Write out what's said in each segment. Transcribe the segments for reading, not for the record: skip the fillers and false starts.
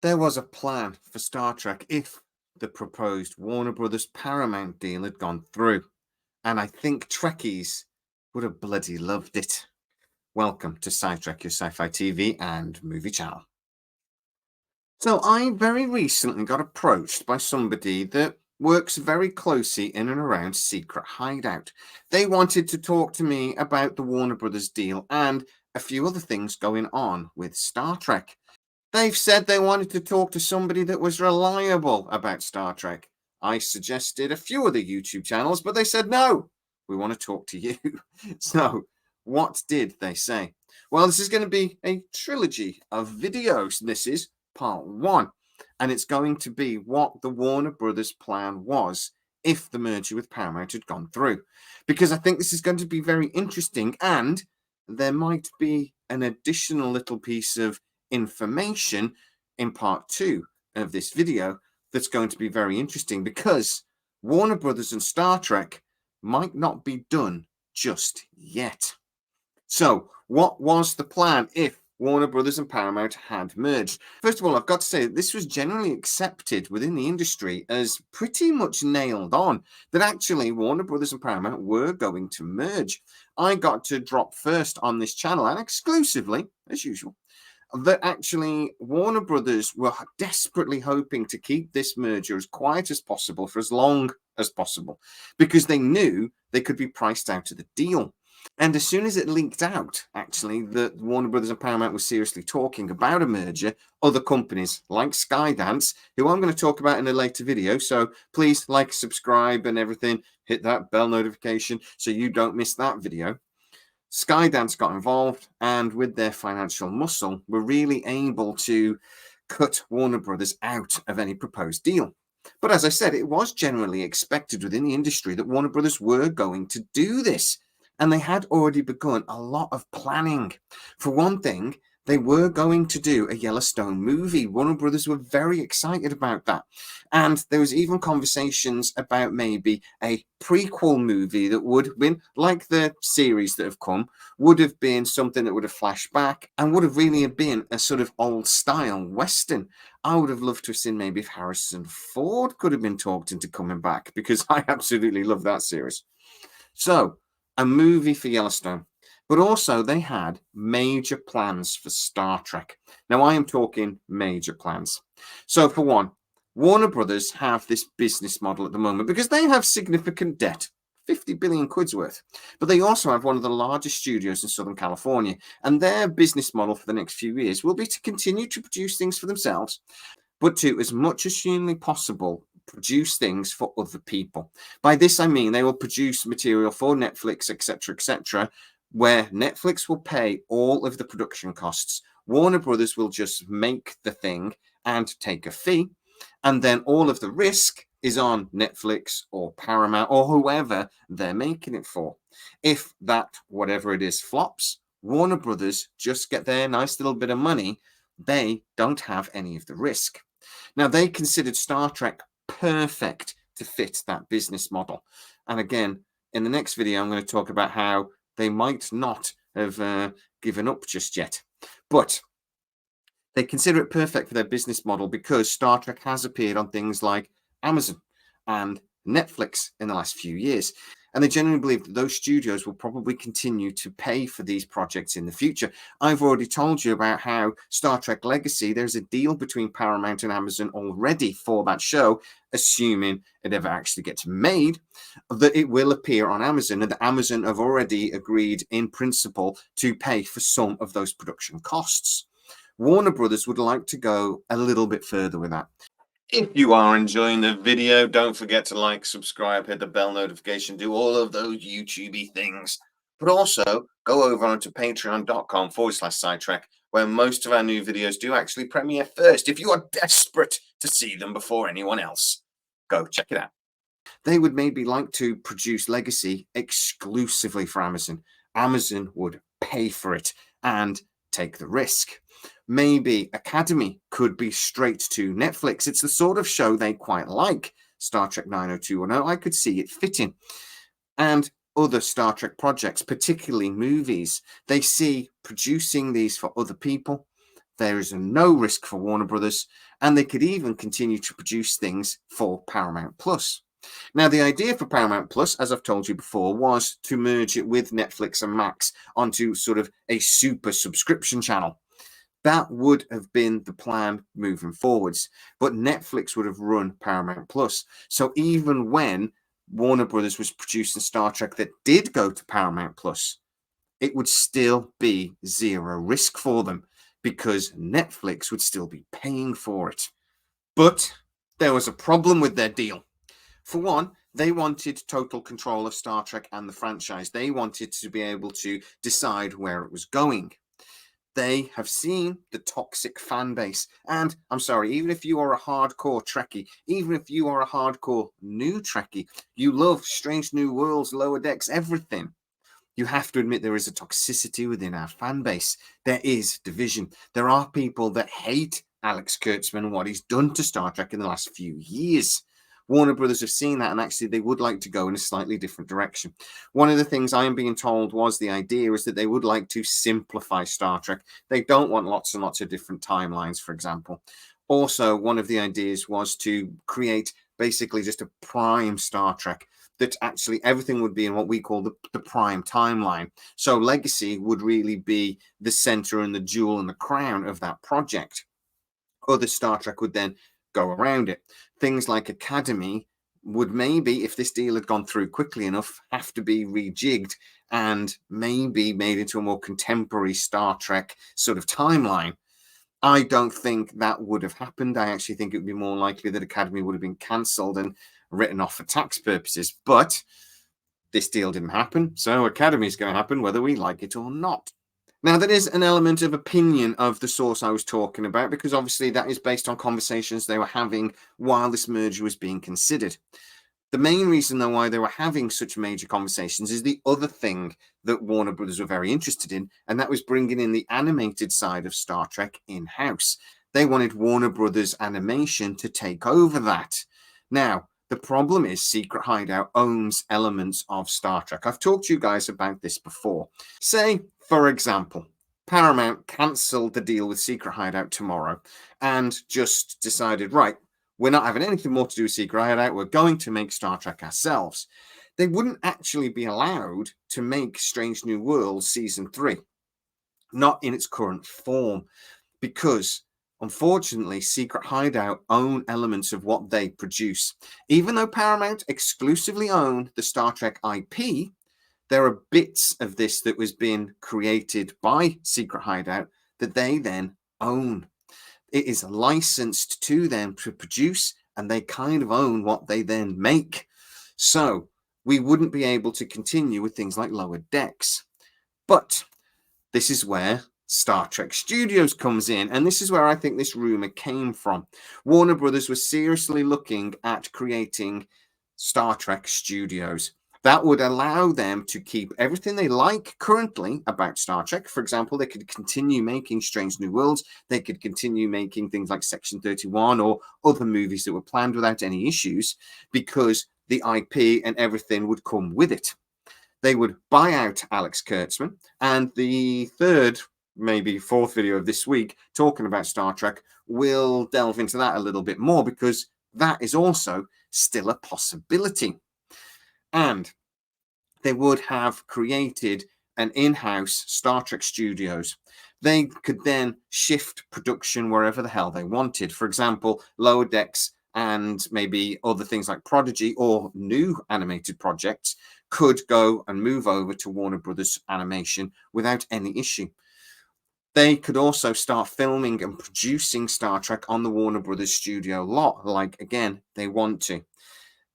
There was a plan for Star Trek if the proposed Warner Brothers Paramount deal had gone through, and I think Trekkies would have bloody loved it. Welcome to SciTrek, your sci-fi TV and movie channel. So I very recently got approached by somebody that works very closely in and around Secret Hideout. They wanted to talk to me about the Warner Brothers deal and a few other things going on with Star Trek. They've said they wanted to talk to somebody that was reliable about Star Trek. I suggested a few other YouTube channels, but they said, no, we want to talk to you. So what did they say? Well, this is going to be a trilogy of videos. This is part one, and it's going to be what the Warner Brothers plan was if the merger with Paramount had gone through, because I think this is going to be very interesting, and there might be an additional little piece of information in part two of this video that's going to be very interesting, because Warner Brothers and Star Trek might not be done just yet. So what was the plan if Warner Brothers and Paramount had merged? First of all, I've got to say that this was generally accepted within the industry as pretty much nailed on, that actually Warner Brothers and Paramount were going to merge. I got to drop first on this channel, and exclusively, as usual, that actually Warner Brothers were desperately hoping to keep this merger as quiet as possible for as long as possible, because they knew they could be priced out of the deal. And as soon as it leaked out, actually, that Warner Brothers and Paramount were seriously talking about a merger, other companies like Skydance, who I'm going to talk about in a later video, so please like, subscribe and everything, hit that bell notification so you don't miss that video. Skydance got involved, and with their financial muscle, were really able to cut Warner Brothers out of any proposed deal. But as I said, it was generally expected within the industry that Warner Brothers were going to do this, and they had already begun a lot of planning. For one thing, they were going to do a Yellowstone movie. Warner Brothers were very excited about that. And there was even conversations about maybe a prequel movie that would have been, like the series that have come, would have been something that would have flashed back and would have really been a sort of old style Western. I would have loved to have seen maybe if Harrison Ford could have been talked into coming back, because I absolutely love that series. So, a movie for Yellowstone. But also they had major plans for Star Trek. Now, I am talking major plans. So for one, Warner Brothers have this business model at the moment because they have significant debt, 50 billion quid's worth. But they also have one of the largest studios in Southern California. And their business model for the next few years will be to continue to produce things for themselves, but to, as much as humanly possible, produce things for other people. By this, I mean they will produce material for Netflix, etc., where Netflix will pay all of the production costs. Warner Brothers will just make the thing and take a fee, and then all of the risk is on Netflix or Paramount or whoever they're making it for. If that, whatever it is, flops, Warner Brothers just get their nice little bit of money. They don't have any of the risk. Now, they considered Star Trek perfect to fit that business model. And again, in the next video, I'm going to talk about how they might not have given up just yet. But they consider it perfect for their business model because Star Trek has appeared on things like Amazon and Netflix in the last few years. And they genuinely believe that those studios will probably continue to pay for these projects in the future. I've already told you about how Star Trek Legacy, there's a deal between Paramount and Amazon already for that show, assuming it ever actually gets made, that it will appear on Amazon, and that Amazon have already agreed in principle to pay for some of those production costs. Warner Brothers would like to go a little bit further with that. If you are enjoying the video, don't forget to like, subscribe, hit the bell notification, do all of those YouTubey things. But also go over onto patreon.com/SciTrek, where most of our new videos do actually premiere first. If you are desperate to see them before anyone else, go check it out. They would maybe like to produce Legacy exclusively for Amazon. Amazon would pay for it and take the risk. Maybe Academy could be straight to Netflix. It's the sort of show they quite like. Star Trek 90210, I could see it fitting. And other Star Trek projects, particularly movies, they see producing these for other people There is no risk for Warner Brothers, and they could even continue to produce things for Paramount Plus. Now, the idea for Paramount Plus, as I've told you before, was to merge it with Netflix and Max onto sort of a super subscription channel. That would have been the plan moving forwards, but Netflix would have run Paramount Plus. So even when Warner Brothers was producing Star Trek that did go to Paramount Plus, it would still be zero risk for them because Netflix would still be paying for it. But there was a problem with their deal. For one, they wanted total control of Star Trek and the franchise. They wanted to be able to decide where it was going. They have seen the toxic fan base. And I'm sorry, even if you are a hardcore Trekkie, even if you are a hardcore new Trekkie, you love Strange New Worlds, Lower Decks, everything. You have to admit there is a toxicity within our fan base. There is division. There are people that hate Alex Kurtzman and what he's done to Star Trek in the last few years. Warner Brothers have seen that, and actually they would like to go in a slightly different direction. One of the things I am being told was the idea is that they would like to simplify Star Trek. They don't want lots and lots of different timelines, for example. Also, one of the ideas was to create basically just a prime Star Trek, that actually everything would be in what we call the prime timeline. So Legacy would really be the center and the jewel and the crown of that project. Other Star Trek would then go around it. Things like Academy would maybe, if this deal had gone through quickly enough, have to be rejigged and maybe made into a more contemporary Star Trek sort of timeline. I don't think that would have happened. I actually think it would be more likely that Academy would have been cancelled and written off for tax purposes. But this deal didn't happen, so Academy is going to happen whether we like it or not. Now, there is an element of opinion of the source I was talking about, because obviously that is based on conversations they were having while this merger was being considered. The main reason, though, why they were having such major conversations is the other thing that Warner Brothers were very interested in, and that was bringing in the animated side of Star Trek in-house. They wanted Warner Brothers Animation to take over that. Now, the problem is Secret Hideout owns elements of Star Trek. I've talked to you guys about this before. Say, for example, Paramount cancelled the deal with Secret Hideout tomorrow and just decided, right, we're not having anything more to do with Secret Hideout. We're going to make Star Trek ourselves. They wouldn't actually be allowed to make Strange New Worlds Season 3, not in its current form, because unfortunately, Secret Hideout own elements of what they produce. Even though Paramount exclusively own the Star Trek IP, there are bits of this that was being created by Secret Hideout that they then own. It is licensed to them to produce, and they kind of own what they then make. So we wouldn't be able to continue with things like Lower Decks. But this is where Star Trek Studios comes in, and this is where I think this rumor came from. Warner Brothers was seriously looking at creating Star Trek Studios. That would allow them to keep everything they like currently about Star Trek. For example, they could continue making Strange New Worlds. They could continue making things like Section 31 or other movies that were planned without any issues, because the IP and everything would come with it. They would buy out Alex Kurtzman, and the third, maybe fourth video of this week talking about Star Trek will delve into that a little bit more, because that is also still a possibility. And they would have created an in-house Star Trek Studios. They could then shift production wherever the hell they wanted. For example, Lower Decks and maybe other things like Prodigy or new animated projects could go and move over to Warner Brothers Animation without any issue. They could also start filming and producing Star Trek on the Warner Brothers studio lot, like, again, they want to.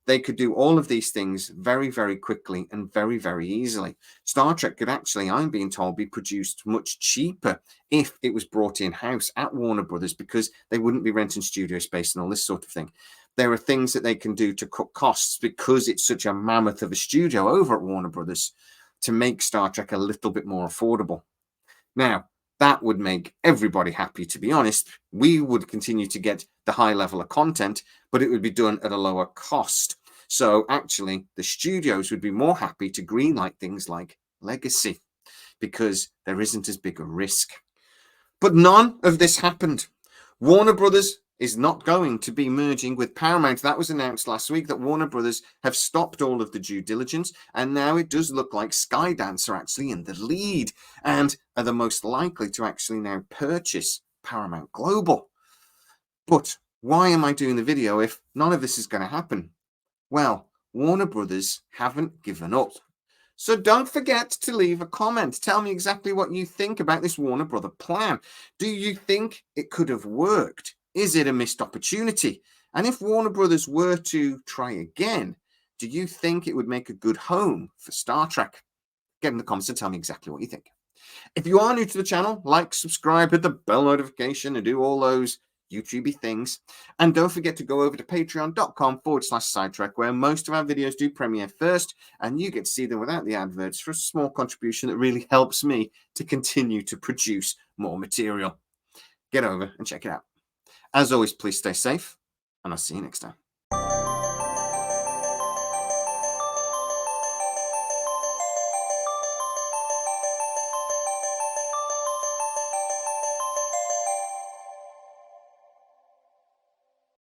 They could do all of these things very, very quickly and very, very easily. Star Trek could actually, I'm being told, be produced much cheaper if it was brought in-house at Warner Brothers, because they wouldn't be renting studio space and all this sort of thing. There are things that they can do to cut costs, because it's such a mammoth of a studio over at Warner Brothers, to make Star Trek a little bit more affordable. Now, that would make everybody happy, to be honest. We would continue to get the high level of content, but it would be done at a lower cost. So actually, the studios would be more happy to greenlight things like Legacy, because there isn't as big a risk. But none of this happened. Warner Brothers is not going to be merging with Paramount. That was announced last week, that Warner Brothers have stopped all of the due diligence, and now it does look like Skydance are actually in the lead and are the most likely to actually now purchase Paramount Global. But why am I doing the video if none of this is going to happen? Well, Warner Brothers haven't given up. So don't forget to leave a comment. Tell me exactly what you think about this Warner Brother plan. Do you think it could have worked? Is it a missed opportunity? And if Warner Brothers were to try again, do you think it would make a good home for Star Trek? Get in the comments and tell me exactly what you think. If you are new to the channel, like, subscribe, hit the bell notification, and do all those YouTubey things. And don't forget to go over to patreon.com/SciTrek, where most of our videos do premiere first, and you get to see them without the adverts for a small contribution that really helps me to continue to produce more material. Get over and check it out. As always, please stay safe, and I'll see you next time.